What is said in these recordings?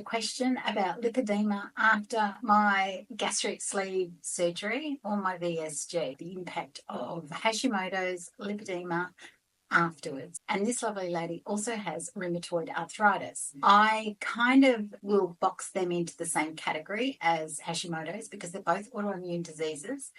question about lipedema after my gastric sleeve surgery or my VSG, the impact of Hashimoto's, lipedema afterwards. And this lovely lady also has rheumatoid arthritis. I kind of will box them into the same category as Hashimoto's because they're both autoimmune diseases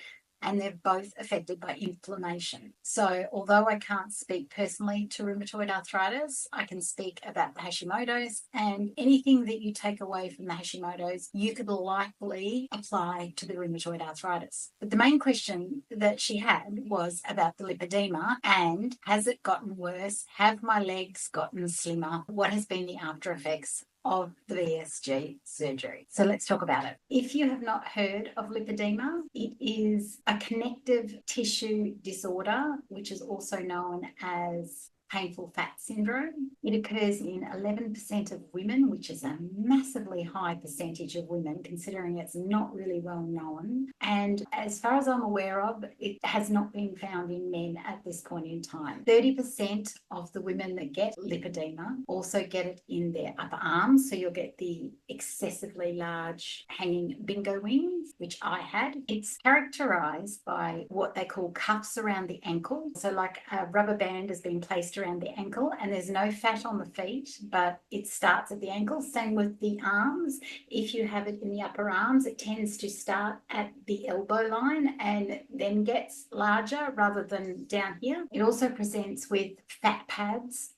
and they're both affected by inflammation. So although I can't speak personally to rheumatoid arthritis, I can speak about the Hashimoto's, and anything that you take away from the Hashimoto's, you could likely apply to the rheumatoid arthritis. But the main question that she had was about the lipedema and has it gotten worse? Have my legs gotten slimmer? What has been the after effects of the VSG surgery? So let's talk about it. If you have not heard of lipedema, it is a connective tissue disorder, which is also known as painful fat syndrome. It occurs in 11% of women, which is a massively high percentage of women, considering it's not really well known. And as far as I'm aware of, it has not been found in men at this point in time. 30% of the women that get lipedema also get it in their upper arms. So you'll get the excessively large hanging bingo wings, which I had. It's characterized by what they call cuffs around the ankle. So like a rubber band has been placed around the ankle and there's no fat on the feet, but it starts at the ankle. Same with the arms. If you have it in the upper arms, it tends to start at the elbow line and then gets larger rather than down here. It also presents with fat pads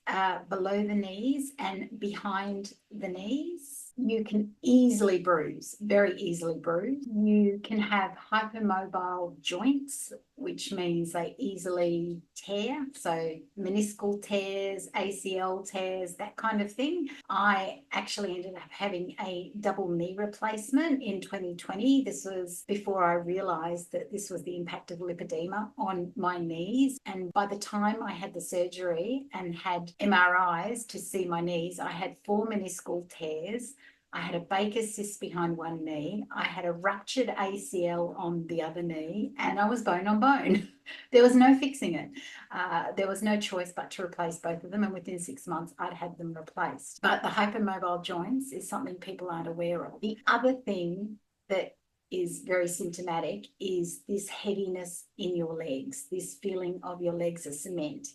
below the knees and behind the knees. You can easily bruise, very easily bruise. You can have hypermobile joints, which means they easily tear. So meniscal tears, ACL tears, that kind of thing. I actually ended up having a double knee replacement in 2020. This was before I realized that this was the impact of lipedema on my knees. And by the time I had the surgery and had MRIs to see my knees, I had 4 meniscal tears. I had a Baker's cyst behind one knee. I had a ruptured ACL on the other knee, and I was bone on bone. There was no fixing it. There was no choice but to replace both of them, and within 6 months, I'd had them replaced. But the hypermobile joints is something people aren't aware of. The other thing that is very symptomatic is this heaviness in your legs, this feeling of your legs are cement.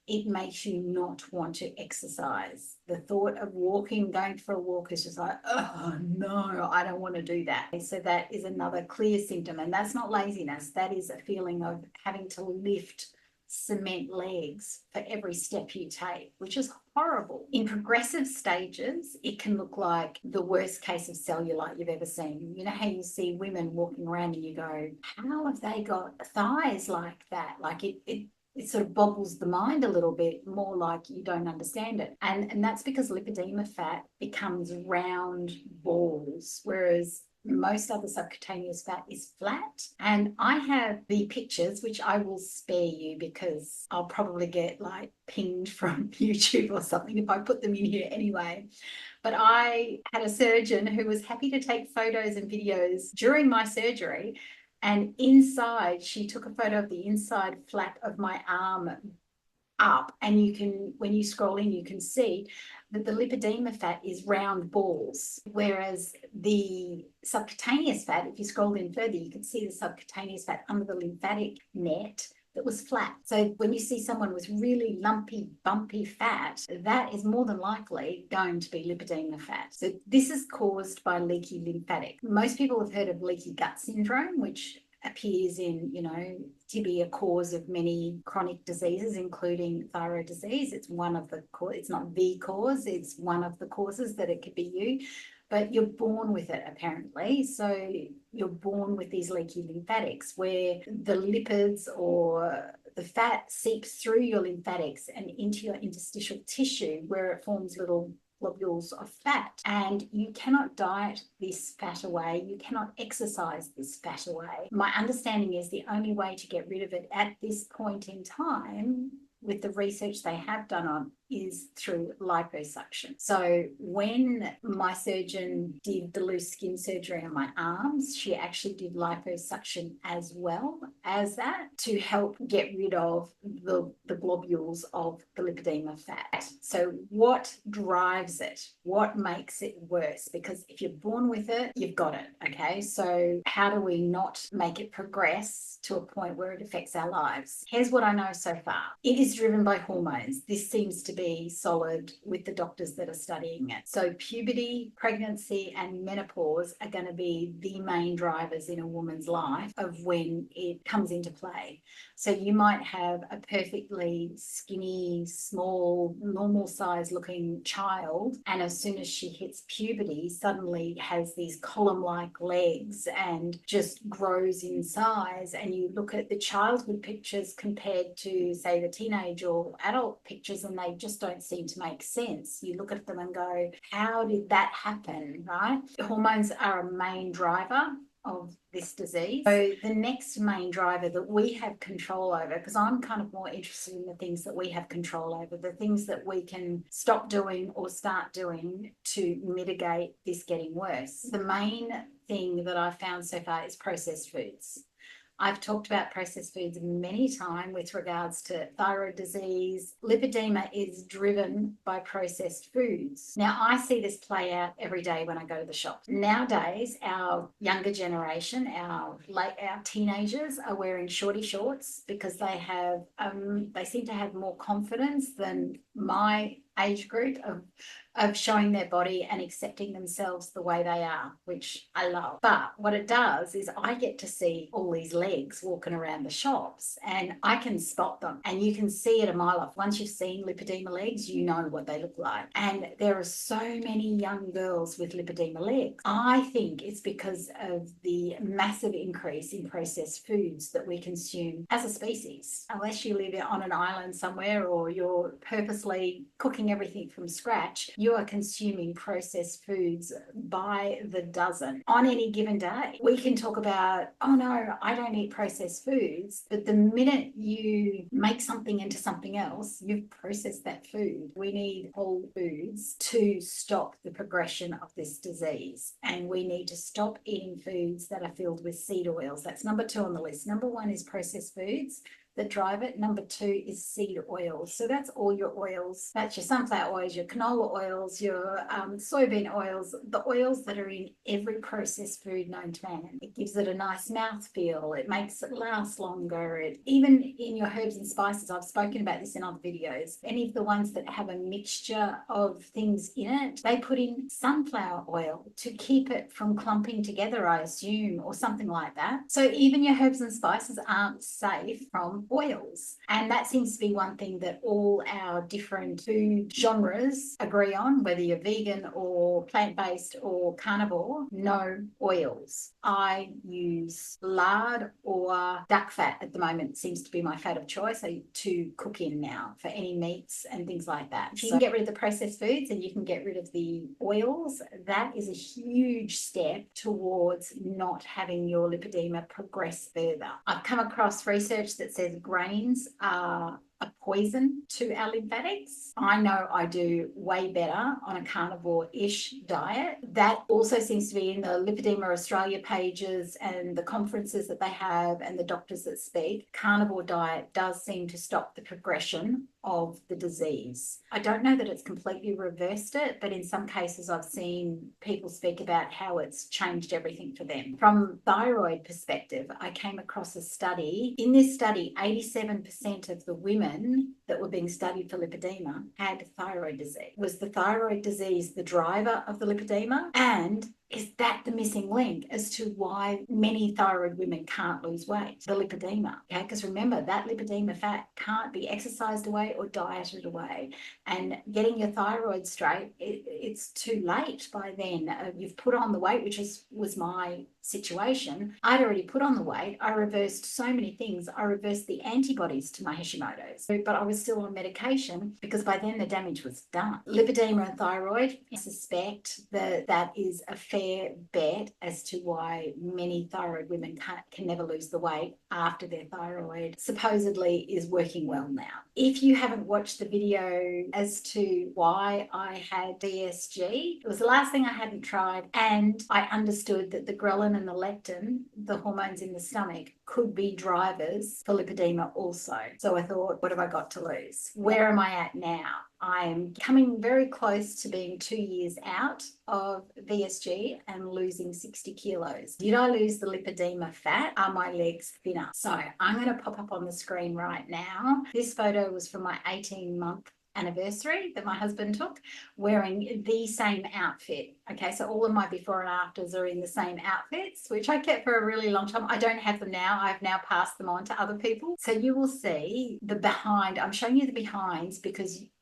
It makes you not want to exercise. The thought of walking, going for a walk is just like, oh no, I don't want to do that. So that is another clear symptom. And that's not laziness. That is a feeling of having to lift cement legs for every step you take, which is horrible. In progressive stages, it can look like the worst case of cellulite you've ever seen. You know how you see women walking around and you go, how have they got thighs like that? Like it sort of boggles the mind a little bit, more like you don't understand it. And that's because lipedema fat becomes round balls, whereas most other subcutaneous fat is flat. And I have the pictures, which I will spare you because I'll probably get like pinged from YouTube or something if I put them in here anyway. But I had a surgeon who was happy to take photos and videos during my surgery. And inside, she took a photo of the inside flap of my arm up. And you can, when you scroll in, you can see that the lipedema fat is round balls, whereas the subcutaneous fat, if you scroll in further, you can see the subcutaneous fat under the lymphatic net that was flat. So when you see someone with really lumpy, bumpy fat, that is more than likely going to be lipedema fat. So this is caused by leaky lymphatic. Most people have heard of leaky gut syndrome, which appears in, to be a cause of many chronic diseases, including thyroid disease. It's one of the it's not the cause, it's one of the causes that it could be you. But you're born with it, apparently. So you're born with these leaky lymphatics where the lipids or the fat seeps through your lymphatics and into your interstitial tissue where it forms little globules of fat. And you cannot diet this fat away. You cannot exercise this fat away. My understanding is the only way to get rid of it at this point in time, with the research they have done on is through liposuction. So when my surgeon did the loose skin surgery on my arms, she actually did liposuction as well as that to help get rid of the globules of the lipedema fat. So what drives it? What makes it worse? Because if you're born with it, you've got it, okay? So how do we not make it progress to a point where it affects our lives? Here's what I know so far. It is driven by hormones. This seems to be solid with the doctors that are studying it. So puberty, pregnancy, and menopause are going to be the main drivers in a woman's life of when it comes into play. So you might have a perfectly skinny, small, normal size looking child, and as soon as she hits puberty, suddenly has these column-like legs and just grows in size. And you look at the childhood pictures compared to, say, the teenage or adult pictures, and they just don't seem to make sense. You look at them and go, how did that happen, right? Hormones are a main driver of this disease. So the next main driver that we have control over, because I'm kind of more interested in the things that we have control over, the things that we can stop doing or start doing to mitigate this getting worse. The main thing that I've found so far is processed foods. I've talked about processed foods many times with regards to thyroid disease. Lipedema is driven by processed foods. Now, I see this play out every day when I go to the shop. Nowadays, our younger generation, our teenagers are wearing shorty shorts because they seem to have more confidence than my age group of showing their body and accepting themselves the way they are, which I love. But what it does is I get to see all these legs walking around the shops and I can spot them, and you can see it a mile off. Once you've seen lipedema legs, you know what they look like. And there are so many young girls with lipedema legs. I think it's because of the massive increase in processed foods that we consume as a species. Unless you live on an island somewhere or you're purposely cooking everything from scratch, you are consuming processed foods by the dozen. On any given day, we can talk about, oh no, I don't eat processed foods, but the minute you make something into something else, you've processed that food. We need whole foods to stop the progression of this disease, and we need to stop eating foods that are filled with seed oils. That's number 2 on the list. Number 1 is processed foods that drive it. Number 2 is seed oils. So that's all your oils. That's your sunflower oils, your canola oils, your soybean oils, the oils that are in every processed food known to man. It gives it a nice mouthfeel. It makes it last longer. Even in your herbs and spices, I've spoken about this in other videos, any of the ones that have a mixture of things in it, they put in sunflower oil to keep it from clumping together, I assume, or something like that. So even your herbs and spices aren't safe from oils. And that seems to be one thing that all our different food genres agree on, whether you're vegan or plant-based or carnivore, no oils. I use lard or duck fat at the moment. It seems to be my fat of choice to cook in now for any meats and things like that. If you can get rid of the processed foods and you can get rid of the oils, that is a huge step towards not having your lipedema progress further. I've come across research that says grains are a poison to our lymphatics. I know I do way better on a carnivore-ish diet. That also seems to be in the Lipedema Australia pages and the conferences that they have and the doctors that speak. Carnivore diet does seem to stop the progression of the disease. I don't know that it's completely reversed it, but in some cases I've seen people speak about how it's changed everything for them. From thyroid perspective, I came across a study. In this study, 87% of the women that were being studied for lipedema had thyroid disease. Was the thyroid disease the driver of the lipedema? And is that the missing link as to why many thyroid women can't lose weight? The lipedema, okay? Because remember, that lipedema fat can't be exercised away or dieted away. And getting your thyroid straight, it's too late by then. You've put on the weight, which was my situation. I'd already put on the weight. I reversed so many things. I reversed the antibodies to my Hashimoto's, but I was was still on medication because by then the damage was done. Lipedema and thyroid, I suspect that is a fair bet as to why many thyroid women can never lose the weight after their thyroid supposedly is working well now. If you haven't watched the video as to why I had VSG, it was the last thing I hadn't tried, and I understood that the ghrelin and the leptin, the hormones in the stomach, could be drivers for lipedema also. So I thought, what have I got to lose? Where am I at now? I'm coming very close to being 2 years out of VSG and losing 60 kilos. Did I lose the lipedema fat? Are my legs thinner? So I'm going to pop up on the screen right now. This photo was from my 18-month anniversary that my husband took, wearing the same outfit. Okay, so all of my before and afters are in the same outfits, which I kept for a really long time. I don't have them now. I've now passed them on to other people. So you will see the behind. I'm showing you the behinds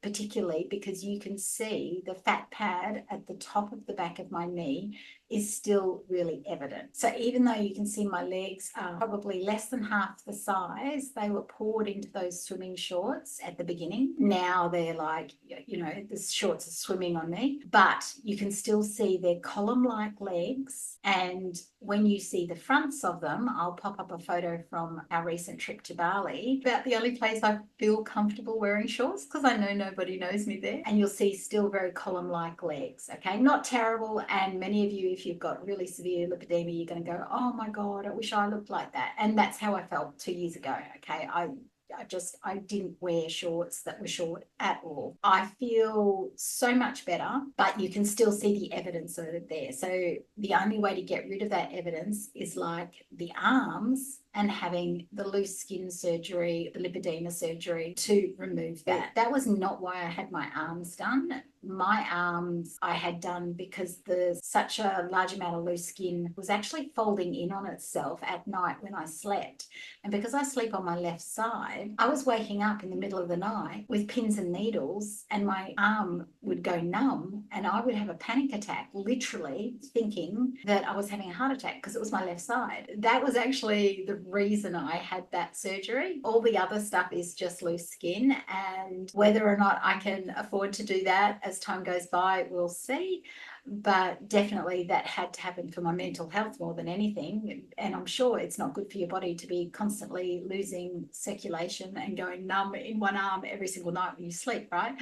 particularly because you can see the fat pad at the top of the back of my knee is still really evident. So even though you can see my legs are probably less than half the size they were poured into those swimming shorts at the beginning, now they're like, you know, the shorts are swimming on me, but you can still see their column-like legs. And when you see the fronts of them, I'll pop up a photo from our recent trip to Bali, about the only place I feel comfortable wearing shorts because I know nobody knows me there. And you'll see still very column-like legs, okay? Not terrible, and many of you, if you've got really severe lipedema, you're going to go, oh my God, I wish I looked like that. And that's how I felt 2 years ago, okay? I didn't wear shorts that were short at all. I feel so much better, but you can still see the evidence of it there. So the only way to get rid of that evidence is like the arms and having the loose skin surgery, the lipedema surgery to remove that. That was not why I had my arms done. My arms I had done because such a large amount of loose skin was actually folding in on itself at night when I slept. And because I sleep on my left side, I was waking up in the middle of the night with pins and needles, and my arm would go numb and I would have a panic attack, literally thinking that I was having a heart attack because it was my left side. That was actually the reason I had that surgery. All the other stuff is just loose skin, and whether or not I can afford to do that as time goes by, we'll see. But definitely that had to happen for my mental health more than anything. And I'm sure it's not good for your body to be constantly losing circulation and going numb in one arm every single night when you sleep, right?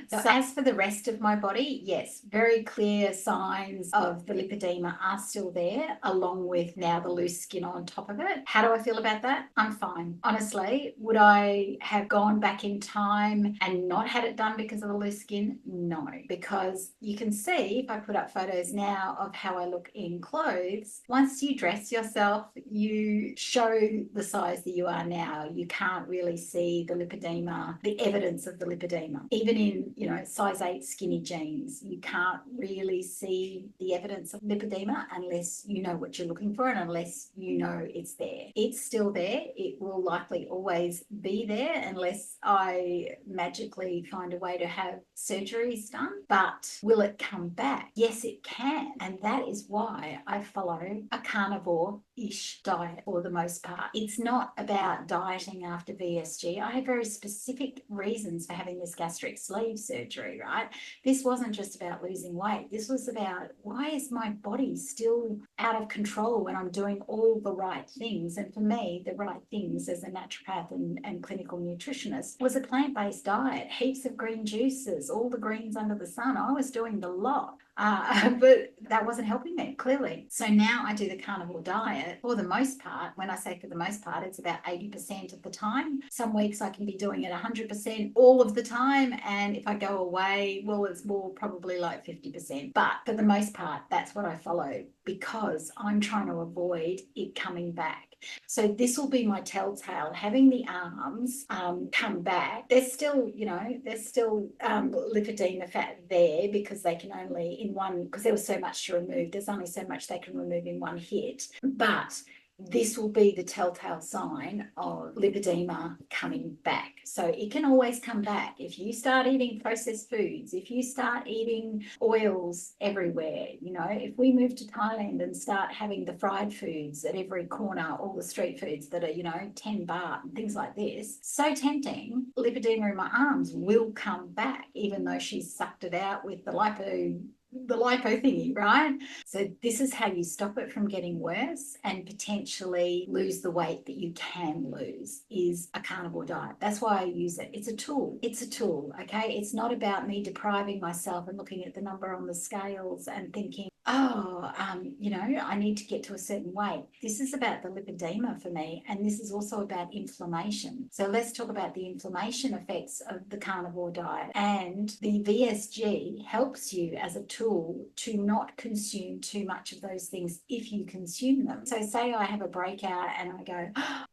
So as for the rest of my body, yes, very clear signs of the lipedema are still there, along with now the loose skin on top of it. How do I feel about that? I'm fine. Honestly, would I have gone back in time and not had it done because of the loose skin? No, because you can see if I put up photos now of how I look in clothes. Once you dress yourself, you show the size that you are now. You can't really see the lipedema, the evidence of the lipedema. Even in, you know, size 8 skinny jeans, you can't really see the evidence of lipedema unless you know what you're looking for and unless you know it's there. It's still there. It will likely always be there unless I magically find a way to have surgeries done. But will it come back? Yes, it can. And that is why I follow a carnivore-ish diet for the most part. It's not about dieting after VSG. I have very specific reasons for having this gastric sleeve surgery, right? This wasn't just about losing weight. This was about, why is my body still out of control when I'm doing all the right things? And for me, the right things as a naturopath and clinical nutritionist was a plant-based diet, heaps of green juices, all the greens under the sun. I was doing the lot. But that wasn't helping me, clearly. So now I do the carnivore diet for the most part. When I say for the most part, it's about 80% of the time. Some weeks I can be doing it 100% all of the time. And if I go away, well, it's more probably like 50%. But for the most part, that's what I follow because I'm trying to avoid it coming back. So this will be my telltale, having the arms come back. There's still, you know, lipedema fat there because they can only because there was so much to remove. There's only so much they can remove in one hit. But this will be the telltale sign of lipedema coming back. So it can always come back. If you start eating processed foods, if you start eating oils everywhere, if we move to Thailand and start having the fried foods at every corner, all the street foods that are, 10 baht and things like this, so tempting, lipedema in my arms will come back, even though she's sucked it out with the lipo thingy, right? So this is how you stop it from getting worse and potentially lose the weight that you can lose, is a carnivore diet. That's why I use it. It's a tool. It's a tool, okay? It's not about me depriving myself and looking at the number on the scales and thinking, I need to get to a certain weight. This is about the lipedema for me, and this is also about inflammation. So let's talk about the inflammation effects of the carnivore diet. And the VSG helps you as a tool to not consume too much of those things if you consume them. So say I have a breakout and I go,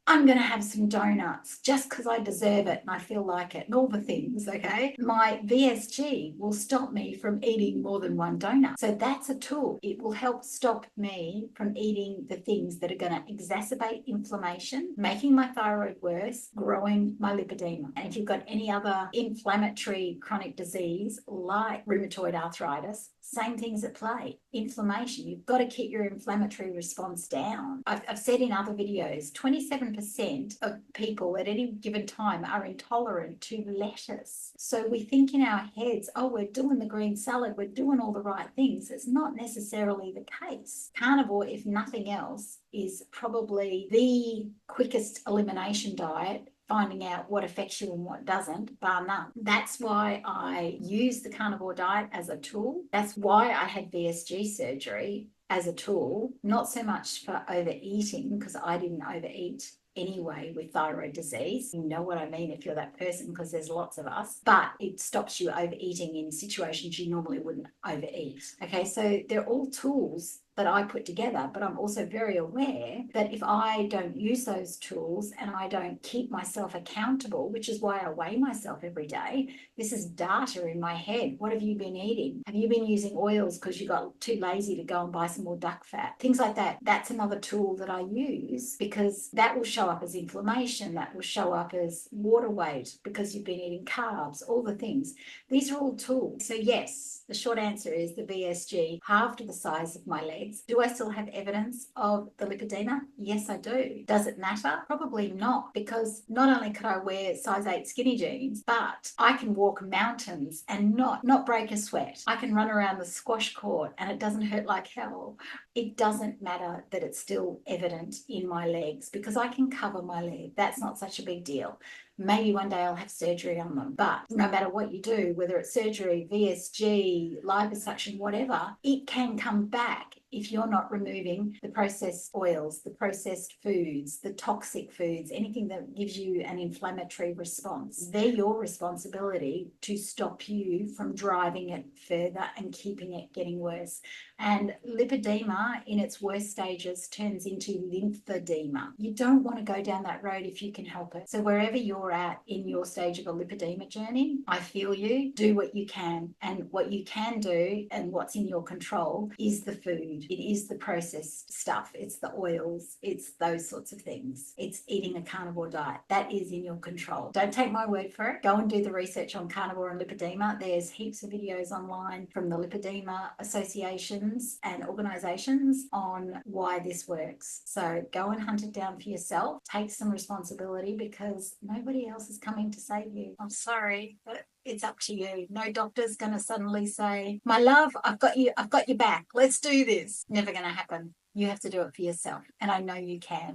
I'm going to have some donuts just because I deserve it and I feel like it and all the things, okay? My VSG will stop me from eating more than one donut. So that's a tool. It will help stop me from eating the things that are going to exacerbate inflammation, making my thyroid worse, growing my lipedema. And if you've got any other inflammatory chronic disease like rheumatoid arthritis, same things at play. Inflammation. You've got to keep your inflammatory response down. I've said in other videos, 27% of people at any given time are intolerant to lettuce. So we think in our heads, we're doing the green salad, we're doing all the right things. It's not necessarily the case. Carnivore, if nothing else, is probably the quickest elimination diet, finding out what affects you and what doesn't, bar none. That's why I use the carnivore diet as a tool. That's why I had VSG surgery as a tool, not so much for overeating, because I didn't overeat anyway with thyroid disease. You know what I mean if you're that person, because there's lots of us, but it stops you overeating in situations you normally wouldn't overeat. Okay, so they're all tools that I put together, but I'm also very aware that if I don't use those tools and I don't keep myself accountable, which is why I weigh myself every day, this is data in my head. What have you been eating? Have you been using oils because you got too lazy to go and buy some more duck fat? Things like that. That's another tool that I use, because that will show up as inflammation. That will show up as water weight because you've been eating carbs, all the things. These are all tools. So yes, the short answer is the VSG halved the size of my legs. Do I still have evidence of the lipedema? Yes, I do. Does it matter? Probably not, because not only could I wear size 8 skinny jeans, but I can walk mountains and not break a sweat. I can run around the squash court and it doesn't hurt like hell. It doesn't matter that it's still evident in my legs, because I can cover my leg. That's not such a big deal. Maybe one day I'll have surgery on them. But no matter what you do, whether it's surgery, VSG, liposuction, whatever, it can come back if you're not removing the processed oils, the processed foods, the toxic foods, anything that gives you an inflammatory response. They're your responsibility to stop you from driving it further and keeping it getting worse. And lipedema in its worst stages turns into lymphedema. You don't want to go down that road if you can help it. So wherever you're at in your stage of a lipedema journey, I feel you. Do what you can. And what you can do and what's in your control is the food. It is the processed stuff. It's the oils. It's those sorts of things. It's eating a carnivore diet. That is in your control. Don't take my word for it. Go and do the research on carnivore and lipedema. There's heaps of videos online from the lipedema associations and organizations on why this works. So go and hunt it down for yourself. Take some responsibility, because nobody else is coming to save you. I'm sorry, but it's up to you. No doctor's going to suddenly say, my love, I've got your back. Let's do this. Never going to happen. You have to do it for yourself. And I know you can.